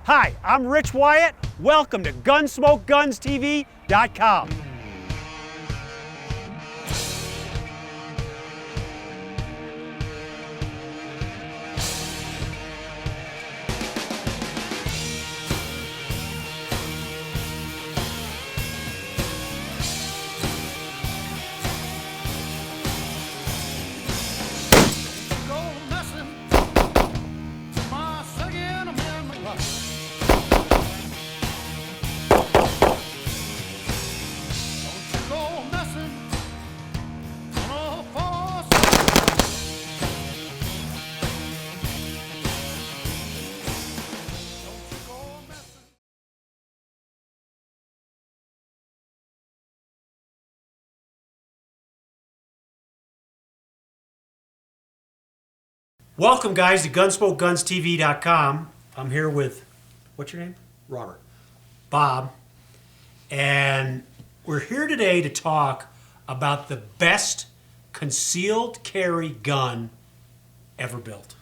Hi, I'm Rich Wyatt. Welcome to Gunsmoke Guns TV.com. Welcome, guys, to Gunsmoke Guns TV.com. I'm here with, what's your name? Robert. Bob. And we're here today to talk about the best concealed carry gun ever built.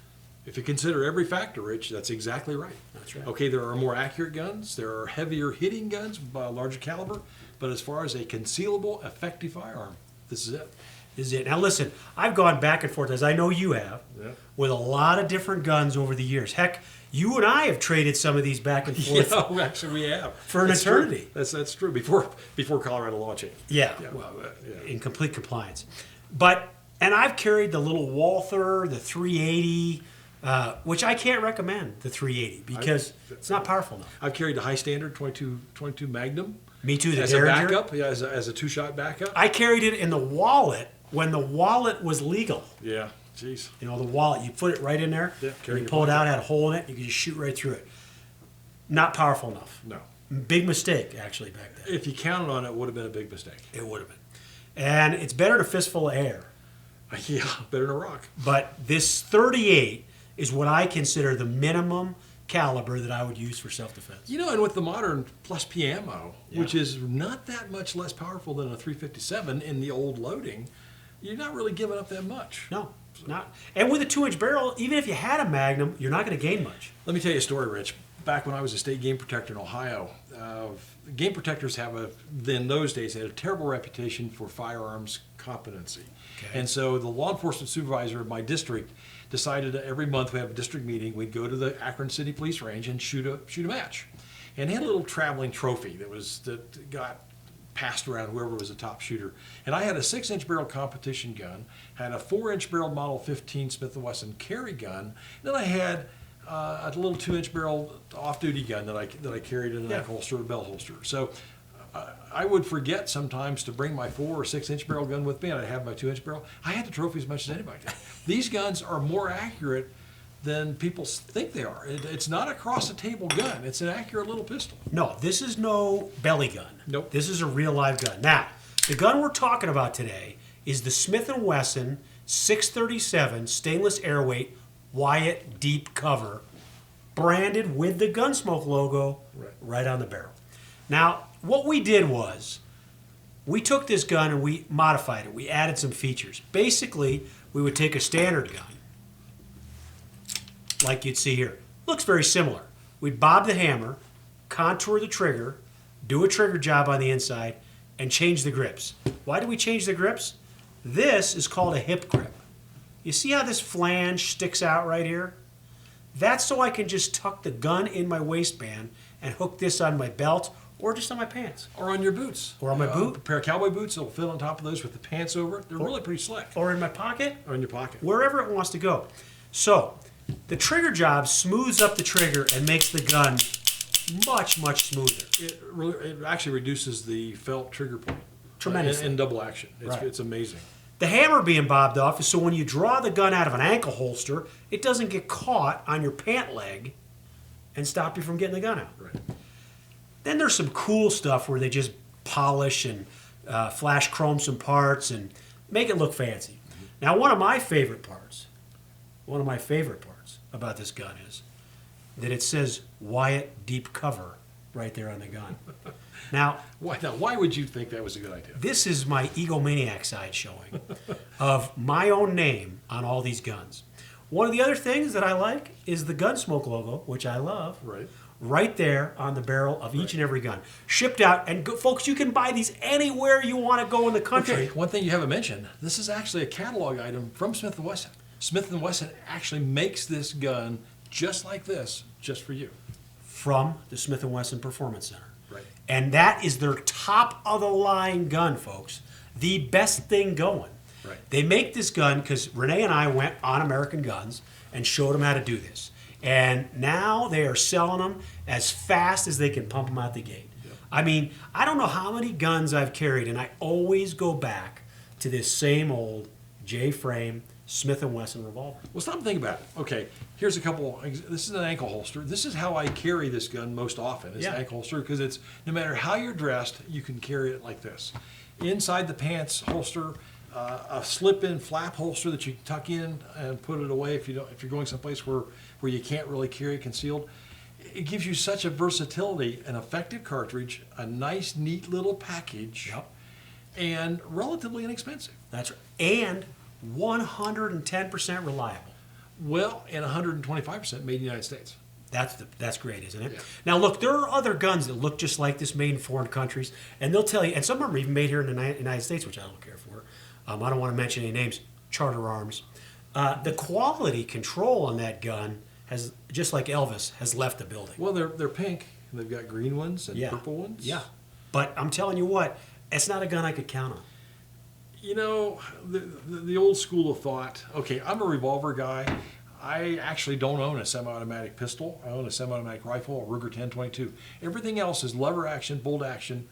If you consider every factor, Rich, that's exactly right. That's right. Okay, there are more accurate guns, there are heavier hitting guns, larger caliber, but as far as a concealable, effective firearm, this is it. This is it. Now listen, I've gone back and forth, as I know you have, with a lot of different guns over the years. Heck, you and I have traded some of these back and forth. Yeah, actually we have. For an eternity. True. That's true, before Colorado law change. Yeah, well, in complete compliance. And I've carried the little Walther, the 380, which I can't recommend, the 380, because it's not powerful enough. I've carried the high standard 22 Magnum. Me too, the as Derringer. A backup, yeah, as a two-shot backup. I carried it in the wallet when the wallet was legal. Yeah, jeez. You know, the wallet, you put it right in there, you pull it out, had a hole in it, you could just shoot right through it. Not powerful enough. No. Big mistake, actually, back then. If you counted on it, it would have been a big mistake. It would have been. And it's better than a fistful of air. Yeah, better than a rock. But this 38 is what I consider the minimum caliber that I would use for self-defense. You know, and with the modern plus P ammo, which is not that much less powerful than a 357 in the old loading, you're not really giving up that much. No, not. And with a 2-inch barrel, even if you had a Magnum, you're not going to gain much. Let me tell you a story, Rich. Back when I was a state game protector in Ohio, game protecors in those days, had a terrible reputation for firearms competency. Okay. And so the law enforcement supervisor of my district decided that every month we have a district meeting, we'd go to the Akron City Police Range and shoot a match. And he had a little traveling trophy that got passed around whoever was the top shooter. And I had a 6-inch barrel competition gun, had a 4-inch barrel Model 15 Smith Wesson carry gun, then I had a little 2-inch barrel off-duty gun that I carried in a neck holster, a belt holster. So I would forget sometimes to bring my 4 or 6-inch barrel gun with me, and I'd have my 2-inch barrel. I had the trophy as much as anybody did. These guns are more accurate than people think they are. It's not a cross-the-table gun. It's an accurate little pistol. No, this is no belly gun. Nope. This is a real live gun. Now, the gun we're talking about today is the Smith & Wesson 637 stainless airweight Wyatt Deep cover, branded with the Gunsmoke logo right on the barrel. Now, what we did was, we took this gun and we modified it. We added some features. Basically, we would take a standard gun, like you'd see here. Looks very similar. We'd bob the hammer, contour the trigger, do a trigger job on the inside, and change the grips. Why do we change the grips? This is called a hip grip. You see how this flange sticks out right here? That's so I can just tuck the gun in my waistband and hook this on my belt or just on my pants. Or on your boots. Or on my boot. A pair of cowboy boots that'll fit on top of those with the pants over it. They're really pretty slick. Or in my pocket. Or in your pocket. Wherever it wants to go. So, the trigger job smooths up the trigger and makes the gun much, much smoother. It actually reduces the felt trigger point. Tremendously. In double action. It's amazing. The hammer being bobbed off is so when you draw the gun out of an ankle holster, it doesn't get caught on your pant leg and stop you from getting the gun out. Right. Then there's some cool stuff where they just polish and flash chrome some parts and make it look fancy. Mm-hmm. Now, one of my favorite parts about this gun is that it says Wyatt Deep cover right there on the gun. Now, why would you think that was a good idea? This is my egomaniac side showing of my own name on all these guns. One of the other things that I like is the Gunsmoke logo, which I love, right there on the barrel of each and every gun. Shipped out, and folks, you can buy these anywhere you want to go in the country. Okay, one thing you haven't mentioned, this is actually a catalog item from Smith Wesson. Smith Wesson actually makes this gun just like this, just for you. From the Smith & Wesson Performance Center. Right. And that is their top of the line gun, folks. The best thing going. Right. They make this gun because Renee and I went on American Guns and showed them how to do this. And now they are selling them as fast as they can pump them out the gate. Yep. I mean, I don't know how many guns I've carried, and I always go back to this same old J-frame Smith & Wesson revolver. Well, stop and think about it. Okay, here's a couple. This is an ankle holster. This is how I carry this gun most often. It's an ankle holster because it's no matter how you're dressed, you can carry it like this. Inside the pants holster, a slip-in flap holster that you can tuck in and put it away if you're going someplace where you can't really carry it concealed. It gives you such a versatility, an effective cartridge, a nice, neat little package, and relatively inexpensive. That's right. And 110% reliable. Well, and 125% made in the United States. That's great, isn't it? Yeah. Now, look, there are other guns that look just like this, made in foreign countries, and they'll tell you, and some of them are even made here in the United States, which I don't care for. I don't want to mention any names. Charter Arms. The quality control on that gun has, just like Elvis, has left the building. Well, they're pink. They've got green ones and purple ones. Yeah, but I'm telling you what, it's not a gun I could count on. You know, the old school of thought, okay, I'm a revolver guy. I actually don't own a semi-automatic pistol. I own a semi-automatic rifle, a Ruger 10/22. Everything else is lever action, bolt action,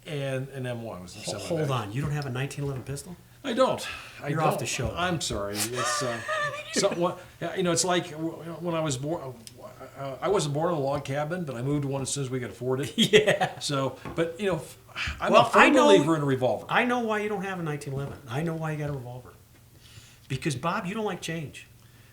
and an M1. Hold on, you don't have a 1911 pistol? I don't. You're off the show. I'm sorry. It's you know, it's like when I was born. I wasn't born in a log cabin, but I moved to one as soon as we could afford it. Yeah. So, but you know, I'm a firm believer in a revolver. I know why you don't have a 1911. I know why you got a revolver. Because Bob, you don't like change.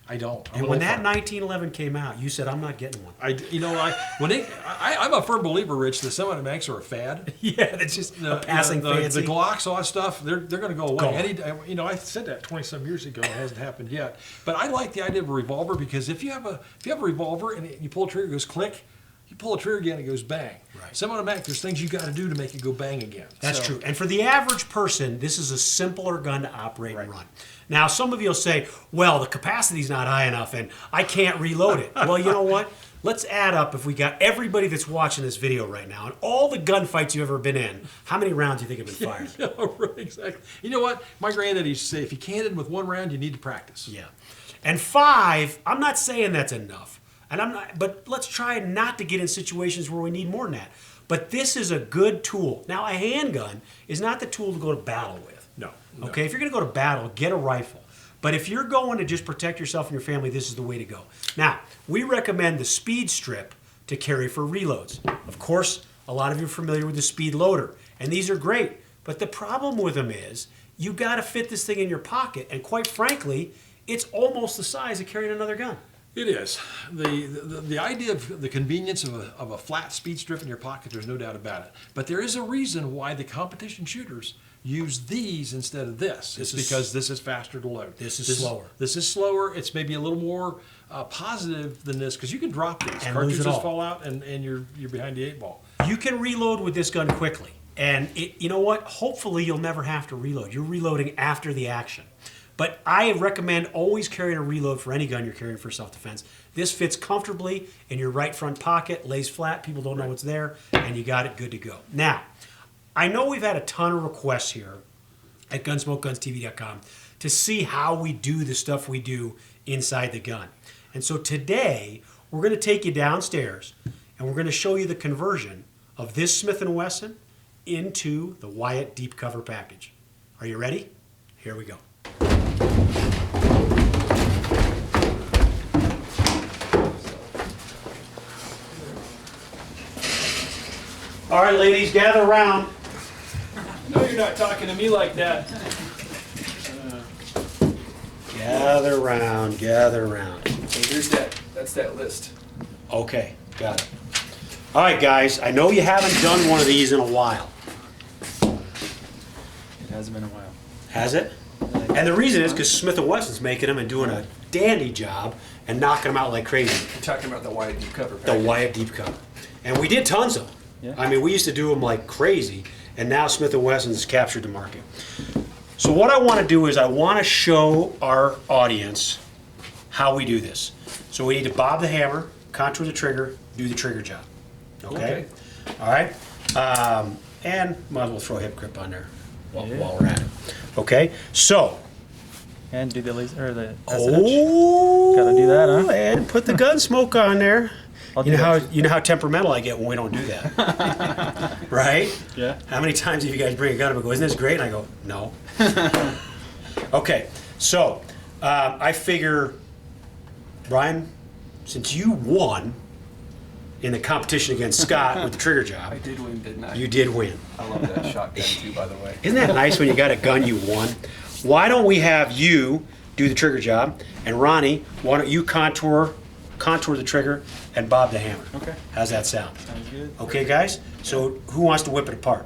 I don't. And when that 1911 came out, you said, "I'm not getting one." I'm a firm believer, Rich. The semi-automatics are a fad. Yeah, that's just a passing fancy. The Glocks, all that stuff, they're going to go away. I said that 20-some years ago. It hasn't happened yet. But I like the idea of a revolver because if you have a revolver and you pull a trigger, it goes click. You pull a trigger again, it goes bang. Right. Semi-automatic, there's things you got to do to make it go bang again. That's true. And for the average person, this is a simpler gun to operate and run. Now, some of you will say, well, the capacity's not high enough and I can't reload it. Well, you know what? Let's add up, if we got everybody that's watching this video right now and all the gunfights you've ever been in, how many rounds do you think have been fired? Yeah, right, exactly. You know what? My granddad used to say, if you can't hit with one round, you need to practice. Yeah. And 5, I'm not saying that's enough. But let's try not to get in situations where we need more than that. But this is a good tool. Now, a handgun is not the tool to go to battle with. No. Okay, if you're going to go to battle, get a rifle. But if you're going to just protect yourself and your family, this is the way to go. Now, we recommend the Speed Strip to carry for reloads. Of course, a lot of you are familiar with the Speed Loader, and these are great. But the problem with them is you got to fit this thing in your pocket, and quite frankly, it's almost the size of carrying another gun. It is. The idea of the convenience of a flat speed strip in your pocket, there's no doubt about it. But there is a reason why the competition shooters use these instead of this. It's because this is faster to load. This is slower. This is slower. It's maybe a little more positive than this because you can drop these. And cartridges fall out and you're behind the 8-ball. You can reload with this gun quickly. And you know what? Hopefully you'll never have to reload. You're reloading after the action. But I recommend always carrying a reload for any gun you're carrying for self-defense. This fits comfortably in your right front pocket, lays flat, people don't know what's there, and you got it good to go. Now, I know we've had a ton of requests here at GunsmokeGunsTV.com to see how we do the stuff we do inside the gun. And so today, we're going to take you downstairs, and we're going to show you the conversion of this Smith & Wesson into the Wyatt Deep cover package. Are you ready? Here we go. All right, ladies, gather around. No, you're not talking to me like that. Gather around, gather around. Okay, here's that. That's that list. Okay, got it. All right, guys, I know you haven't done one of these in a while. It hasn't been a while. Has it? And the reason is because Smith & Wesson's making them and doing a dandy job and knocking them out like crazy. You're talking about the Wyatt Deep cover The package. Wyatt Deep cover. And we did tons of them. Yeah. I mean, we used to do them like crazy, and now Smith & Wesson's captured the market. So what I want to do is I want to show our audience how we do this. So we need to bob the hammer, contour the trigger, do the trigger job. Okay? All right? And might as well throw a hip grip on there while we're at it. Okay? So, And do the laser or the oh, Gotta do that, huh? and put the Gunsmoke on there. I'll You do know that. how temperamental I get when we don't do that, right? Yeah. How many times have you guys bring a gun up and go, "Isn't this great?" And I go, "No." Okay, so I figure, Brian, since you won in the competition against Scott with the trigger I job, did win, didn't I? you did win. I love that shotgun too, by the way. Isn't that nice when you got a gun you won? Why don't we have you do the trigger job, and Ronnie, why don't you contour the trigger and bob the hammer? Okay. How's that sound? Sounds good. Okay, guys? So who wants to whip it apart?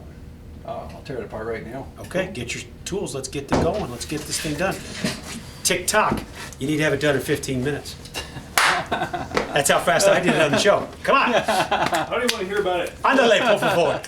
I'll tear it apart right now. Okay, get your tools. Let's get this going. Let's get this thing done. Tick-tock. You need to have it done in 15 minutes. That's how fast I did it on the show. Come on. I don't even want to hear about it. Ándale, por favor.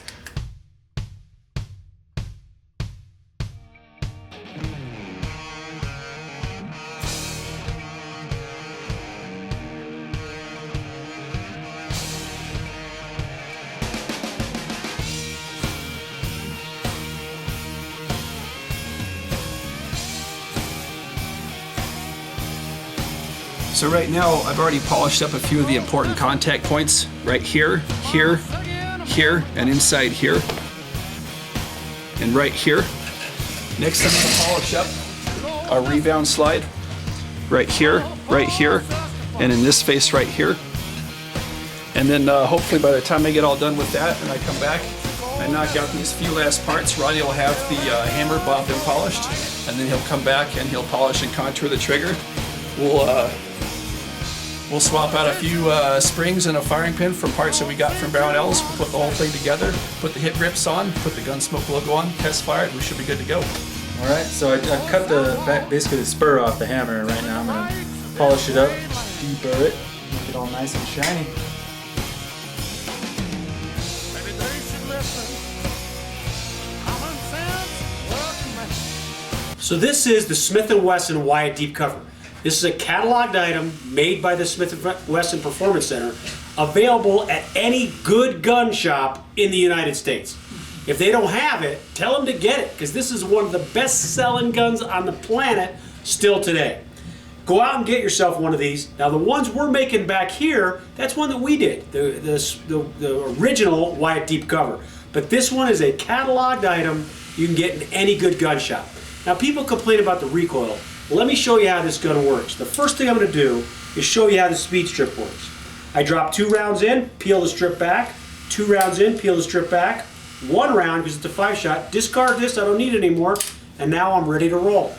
So right now, I've already polished up a few of the important contact points right here, here, here, and inside here, and right here. Next, I'm going to polish up a rebound slide right here, and in this face right here. And then hopefully by the time I get all done with that and I come back, I knock out these few last parts, Ronnie will have the hammer bobbed and polished, and then he'll come back and he'll polish and contour the trigger. We'll swap out a few springs and a firing pin from parts that we got from Brownells. We'll put the whole thing together, put the hit grips on, put the Gunsmoke logo on, test fire it, we should be good to go. All right. So I cut the back, basically the spur off the hammer, and right now I'm gonna polish it up, deburr it, make it all nice and shiny. So this is the Smith & Wesson Wyatt Deep cover. This is a cataloged item made by the Smith & Wesson Performance Center, available at any good gun shop in the United States. If they don't have it, tell them to get it, because this is one of the best-selling guns on the planet still today. Go out and get yourself one of these. Now, the ones we're making back here, that's one that we did, the original Wyatt Deep cover. But this one is a cataloged item you can get in any good gun shop. Now, people complain about the recoil. Let me show you how this gun works. The first thing I'm going to do is show you how the speed strip works. I drop 2 rounds in, peel the strip back, 2 rounds in, peel the strip back, 1 round, because it's a 5-shot, discard this, I don't need it anymore, and now I'm ready to roll.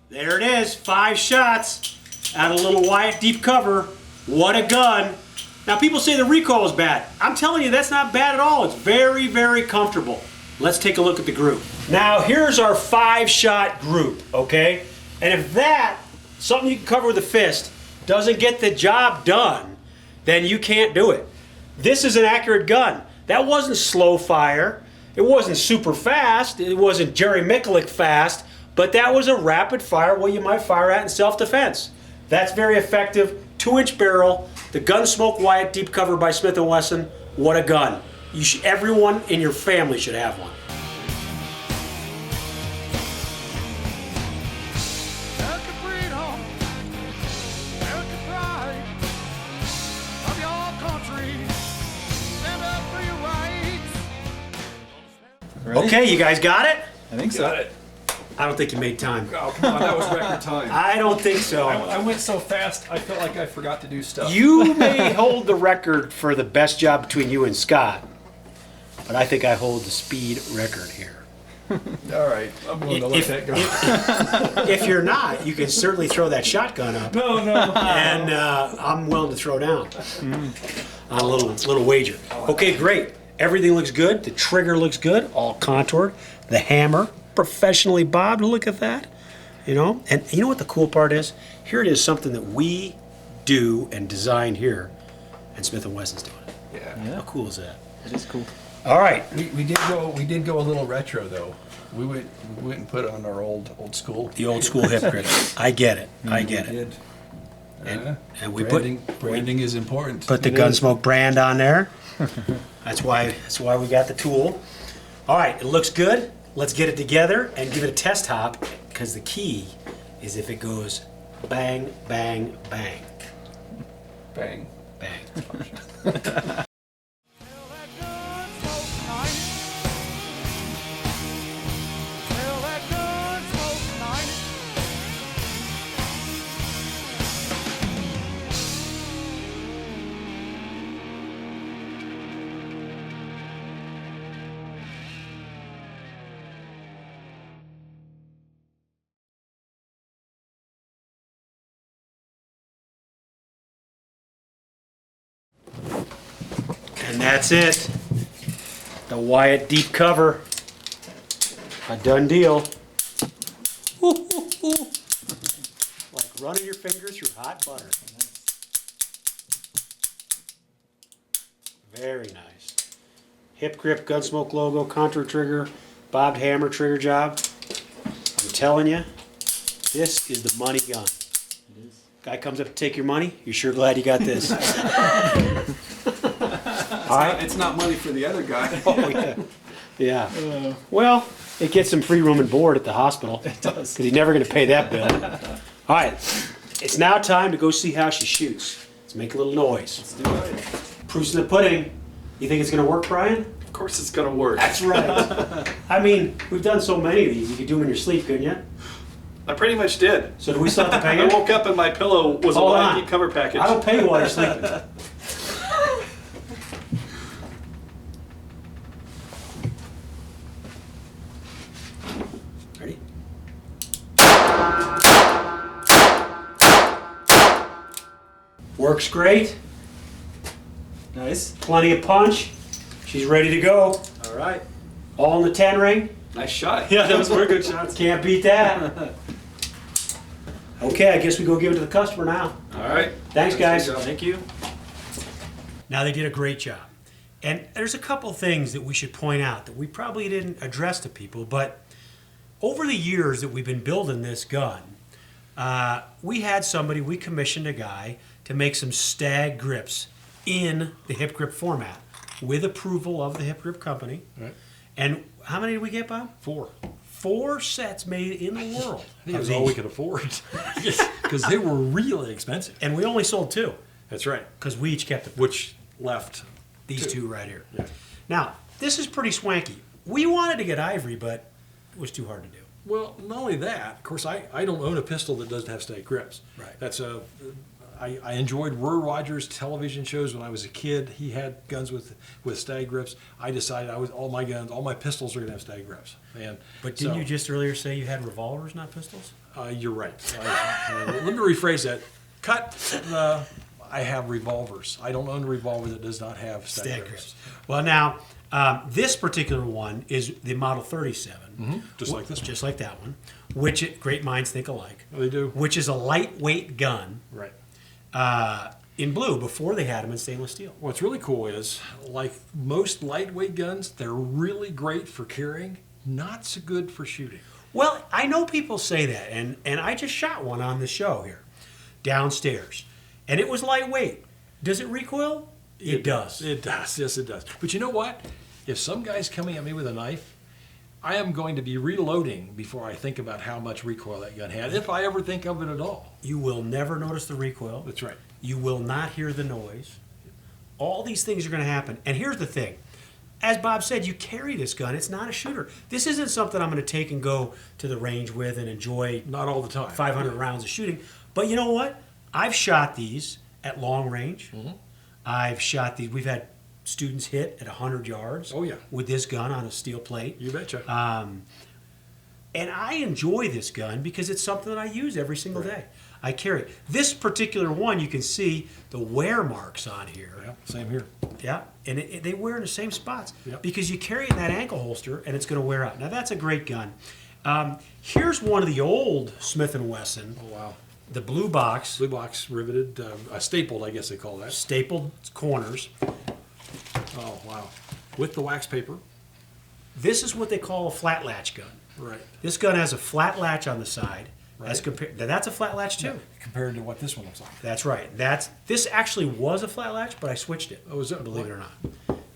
There it is, 5 shots out of a little Wyatt Deep cover. What a gun. Now people say the recoil is bad. I'm telling you, that's not bad at all. It's very, very comfortable. Let's take a look at the group. Now here's our 5-shot group, okay? And if that, something you can cover with a fist, doesn't get the job done, then you can't do it. This is an accurate gun. That wasn't slow fire. It wasn't super fast. It wasn't Jerry Miculek fast. But that was a rapid fire, what you might fire at in self-defense. That's very effective. 2-inch barrel, the Gunsmoke Wyatt Deep cover by Smith & Wesson. What a gun. Everyone in your family should have one. Ready? Okay, you guys got it? I think so. Got it. I don't think you made time. Oh, come on, that was record time. I don't think so. I went so fast, I felt like I forgot to do stuff. You may hold the record for the best job between you and Scott, but I think I hold the speed record here. All right, I'm willing to let that go. If you're not, you can certainly throw that shotgun up. No. And I'm willing to throw down on a little wager. Okay, great. Everything looks good. The trigger looks good, all contoured. The hammer, professionally bobbed. Look at that. You know, and you know what the cool part is? Here it is, something that we do and design here, and Smith & Wesson's doing it. Yeah. How cool is that? It is cool. All right. We did go a little retro though. We went and put on our old school. The old school hip grip. I get it. I get We it. did. And we branding is important. put the Gunsmoke brand on there. That's why we got the tool. All right, it looks good. Let's get it together and give it a test hop, because the key is if it goes bang, bang, bang, Bang. bang. And that's it. The Wyatt Deep cover. A done deal. Ooh, ooh, ooh. Like running your fingers through hot butter. Very nice. Hip grip, Gunsmoke logo, contour trigger, bobbed hammer trigger job. I'm telling you, this is the money gun. It is. Guy comes up to take your money, you're sure glad you got this. It's not money for the other guy. Oh, yeah. Yeah. Well, it gets some free room and board at the hospital. It does. Because he's never going to pay that bill. All right. It's now time to go see how she shoots. Let's make a little noise. Let's do it. Proof's in the pudding. You think it's going to work, Brian? Of course it's gonna work. That's right. I mean, we've done so many of these. You could do them in your sleep, couldn't you? I pretty much did. So do we still have to pay I you? woke up and my pillow was Hold a on. Wyatt Deep cover package. I don't pay you while you're sleeping. Ready? Works great. Nice. Plenty of punch. She's ready to go. All right. All in the 10 ring. Nice shot. Yeah, those were good shots. Can't beat that. Okay, I guess we go give it to the customer now. All right. Thanks, guys. Thank you. Now, they did a great job. And there's a couple things that we should point out that we probably didn't address to people, but over the years that we've been building this gun, we commissioned a guy to make some Stag grips in the hip grip format with approval of the hip grip company. Right. And how many did we get, Bob? 4. 4 sets made in the world. I think it was all we could afford. Because they were really expensive. And we only sold 2 That's right. because we each kept Which left these 2. 2 right here. Yeah. Now, this is pretty swanky. We wanted to get ivory, but it was too hard to do. Well, not only that, of course, I don't own a pistol that doesn't have Stag grips. Right. That's I enjoyed Roy Rogers' television shows when I was a kid. He had guns with Stag grips. I decided all my pistols are going to have Stag grips. But didn't you just earlier say you had revolvers, not pistols? You're right. Let me rephrase that. I have revolvers. I don't own a revolver that does not have Stag grips. Well, now, this particular one is the Model 37. Mm-hmm. Just like this one. Just like that one, which great minds think alike. They do. Which is a lightweight gun Right. in blue before they had them in stainless steel. What's really cool is, like most lightweight guns, they're really great for carrying, not so good for shooting. Well, I know people say that, and I just shot one on the show here, downstairs, and it was lightweight. Does it recoil? It does. It does. Yes, it does. But you know what? If some guy's coming at me with a knife, I am going to be reloading before I think about how much recoil that gun had, if I ever think of it at all. You will never notice the recoil. That's right. You will not hear the noise. All these things are going to happen. And here's the thing. As Bob said, you carry this gun. It's not a shooter. This isn't something I'm going to take and go to the range with and enjoy Not all the time. 500 rounds of shooting. But you know what? I've shot these at long range. Mm-hmm. I've shot these. We've had students hit at 100 yards. Oh, yeah. With this gun on a steel plate. You betcha. And I enjoy this gun because it's something that I use every single day. I carry it. This particular one, you can see the wear marks on here. Yeah, same here. Yeah, and they wear in the same spots Yep. because you carry it in that ankle holster and it's going to wear out. Now that's a great gun. Here's one of the old Smith & Wesson. Oh, wow. The blue box, Blue box riveted, stapled, I guess they call that. stapled corners. Oh, wow. With the wax paper. This is what they call a flat latch gun. Right. This gun has a flat latch on the side. Right. That's a flat latch too. Compared to what this one looks like. That's right. This actually was a flat latch, but I switched it. Oh, is it? Believe it or not.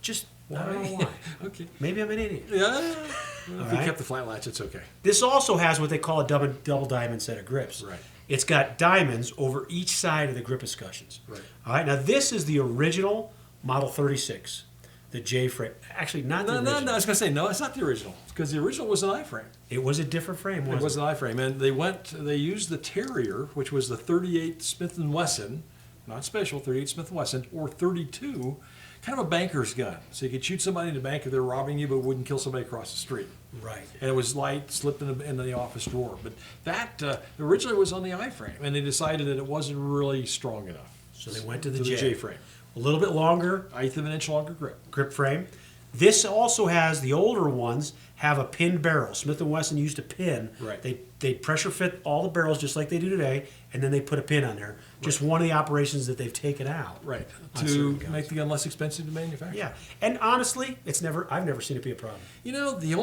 Just I don't know why. Okay. Maybe I'm an idiot. Yeah. If you right. kept the flat latch, it's okay. This also has what they call a double diamond set of grips. Right. It's got diamonds over each side of the grip escutcheons. Right. All right. Now this is the original Model 36, the J frame. Actually, not the original. No. I was gonna say no. It's not the original because the original was an I-frame. It was a different frame. It was an I-frame, and they used the Terrier, which was the 38 Smith & Wesson, not special, 38 Smith & Wesson, or 32, kind of a banker's gun. So you could shoot somebody in the bank if they're robbing you, but wouldn't kill somebody across the street. Right. And it was light, slipped in the office drawer. But that originally was on the I-frame, and they decided that it wasn't really strong enough. So they went to the J J frame. A little bit longer Eighth of an inch longer grip. frame. This also has, the older ones have a pinned barrel. Smith & Wesson used a pin. Right. They pressure fit all the barrels just like they do today, and then they put a pin on there. Just one of the operations that they've taken out. Right. on To certain guns. make the gun less expensive to manufacture. Yeah, and honestly, I've never seen it be a problem. You know, the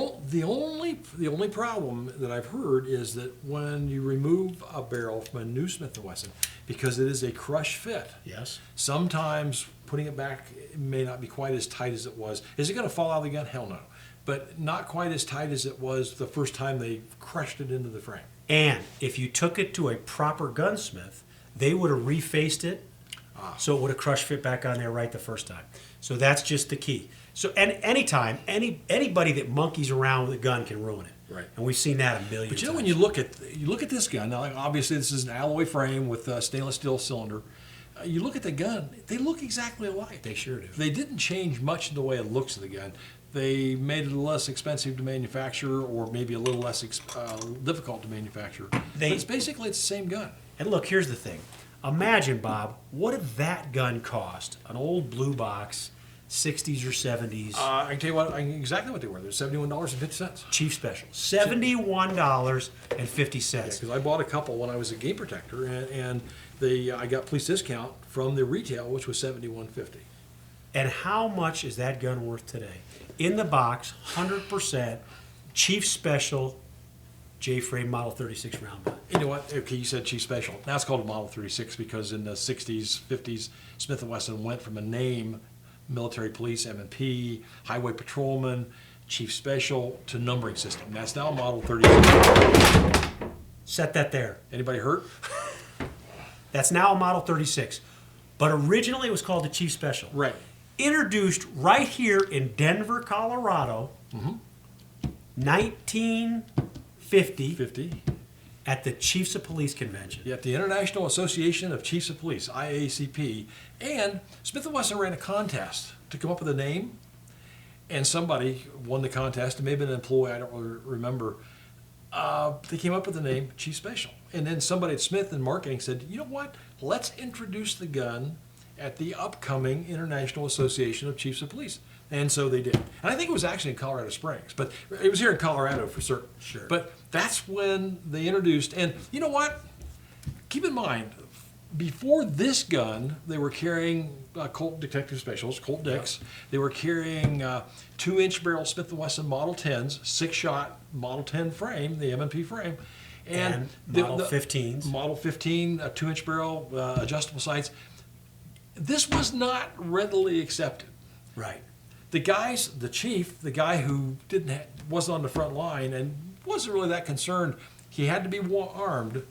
only problem that I've heard is that when you remove a barrel from a new Smith & Wesson, because it is a crush fit, Yes. sometimes putting it back may not be quite as tight as it was. Is it going to fall out of the gun? Hell no. But not quite as tight as it was the first time they crushed it into the frame. And if you took it to a proper gunsmith, they would have refaced it, so it would have crush fit back on there right the first time. So that's just the key. So anytime anybody that monkeys around with a gun can ruin it. Right. And we've seen that a million But you know, times. when you look at this gun, now like, obviously this is an alloy frame with a stainless steel cylinder. You look at the gun; they look exactly alike. They sure do. They didn't change much in the way it looks of the gun. They made it less expensive to manufacture, or maybe a little less difficult to manufacture. But basically it's the same gun. And look, here's the thing. Imagine, Bob, what did that gun cost? An old blue box, 60s or 70s, I can tell you exactly what they were. They're $71.50. Chief Special. $71.50. Because I bought a couple when I was a game protector, and I got police discount from the retail, which was $71.50. And how much is that gun worth today? In the box, 100% Chief Special J-frame Model 36 round gun. You know what? Okay, you said Chief Special. Now it's called a Model 36 because in the 60s, 50s, Smith & Wesson went from a name, military police, M&P, highway patrolman, Chief Special, to numbering system. That's now a Model 36. Set that there. Anybody hurt? That's now a Model 36. But originally it was called the Chief Special. Right. Introduced right here in Denver, Colorado, 1950 50. at the Chiefs of Police Convention. Yeah, the International Association of Chiefs of Police, IACP. And Smith & Wesson ran a contest to come up with a name, and somebody won the contest. It may have been an employee, I don't really remember. They came up with the name Chief Special. And then somebody at Smith in marketing said, you know what, let's introduce the gun at the upcoming International Association of Chiefs of Police. And so they did. And I think it was actually in Colorado Springs, but it was here in Colorado for certain. Sure. But that's when they introduced, and you know what? Keep in mind, before this gun, they were carrying Colt Detective Specials, Colt Dicks. They were carrying 2-inch barrel Smith & Wesson Model 10s, 6-shot Model 10 frame, the M&P frame. And Model 15s. Model 15, 2-inch barrel, adjustable sights. This was not readily accepted. Right. The chief, the guy who wasn't on the front line and wasn't really that concerned, he had to be armed,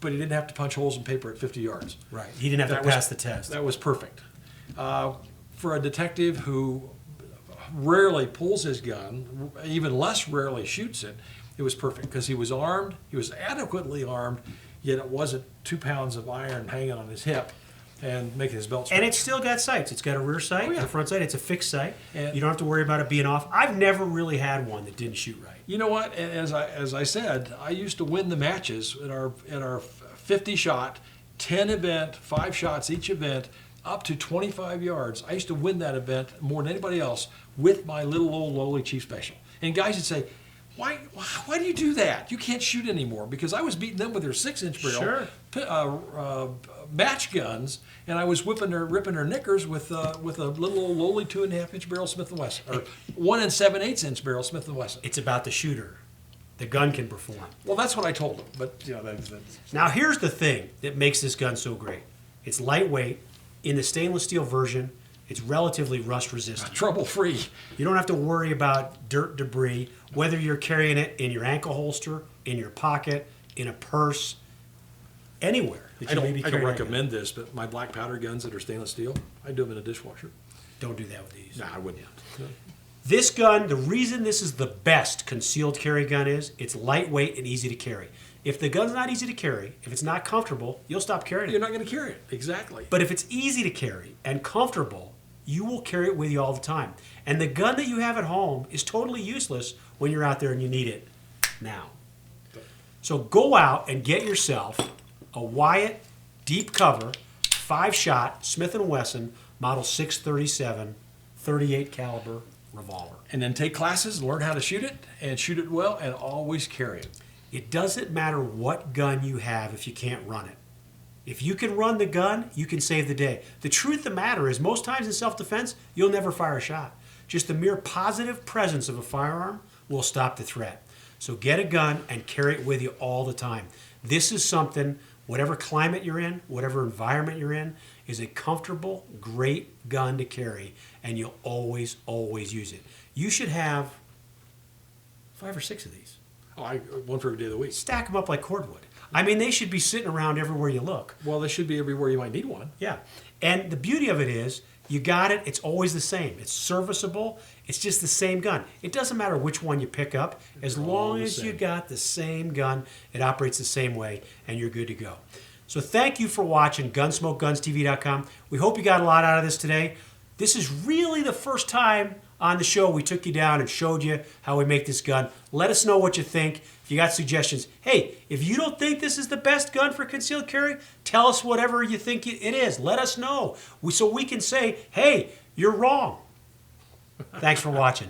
but he didn't have to punch holes in paper at 50 yards. Right. He didn't have to pass the test. That was perfect. For a detective who rarely pulls his gun, even less rarely shoots it, it was perfect because he was armed, he was adequately armed, yet it wasn't 2 pounds of iron hanging on his hip. and making his belt strap. And it's still got sights. It's got a rear sight, Oh, yeah. a front sight. It's a fixed sight. And- You don't have to worry about it being off. I've never really had one that didn't shoot right. You know what? As I said, I used to win the matches at our 50 shot, 10 event, 5 shots each event, up to 25 yards. I used to win that event more than anybody else with my little old lowly Chief Special. And guys would say, why do you do that? You can't shoot anymore, because I was beating them with their 6-inch barrel match guns, and I was ripping their knickers with a little old lowly 2.5-inch barrel Smith & Wesson, or 1 7/8-inch barrel Smith & Wesson. It's about the shooter. The gun can perform. Well, that's what I told them, but that's Now, here's the thing that makes this gun so great. It's lightweight. In the stainless steel version, it's relatively rust resistant. trouble-free. You don't have to worry about dirt debris, whether you're carrying it in your ankle holster, in your pocket, in a purse, anywhere that I you may be don't carrying. that gun. recommend this, but my black powder guns that are stainless steel, I do them in a dishwasher. Don't do that with these. Nah, I wouldn't. This gun, the reason this is the best concealed carry gun is it's lightweight and easy to carry. If the gun's not easy to carry, if it's not comfortable, you'll stop carrying it. You're not going to carry it. Exactly. But if it's easy to carry and comfortable, you will carry it with you all the time. And the gun that you have at home is totally useless when you're out there and you need it now. So go out and get yourself a Wyatt Deep Cover 5-shot Smith & Wesson Model 637 38 caliber revolver. And then take classes, learn how to shoot it well, and always carry it. It doesn't matter what gun you have if you can't run it. If you can run the gun, you can save the day. The truth of the matter is, most times in self-defense, you'll never fire a shot. Just the mere positive presence of a firearm will stop the threat. So get a gun and carry it with you all the time. This is something, whatever climate you're in, whatever environment you're in, is a comfortable, great gun to carry, and you'll always, always use it. You should have 5 or 6 of these. Oh, one for every day of the week. Stack them up like cordwood. I mean, they should be sitting around everywhere you look. Well, they should be everywhere you might need one. Yeah. And the beauty of it is, you got it, it's always the same. It's serviceable, it's just the same gun. It doesn't matter which one you pick up, as long as you got the same gun, it operates the same way, and you're good to go. So thank you for watching GunsmokeGunsTV.com. We hope you got a lot out of this today. This is really the first time on the show we took you down and showed you how we make this gun. Let us know what you think. If you got suggestions, hey, if you don't think this is the best gun for concealed carry, tell us whatever you think it is. Let us know so we can say, hey, you're wrong. Thanks for watching.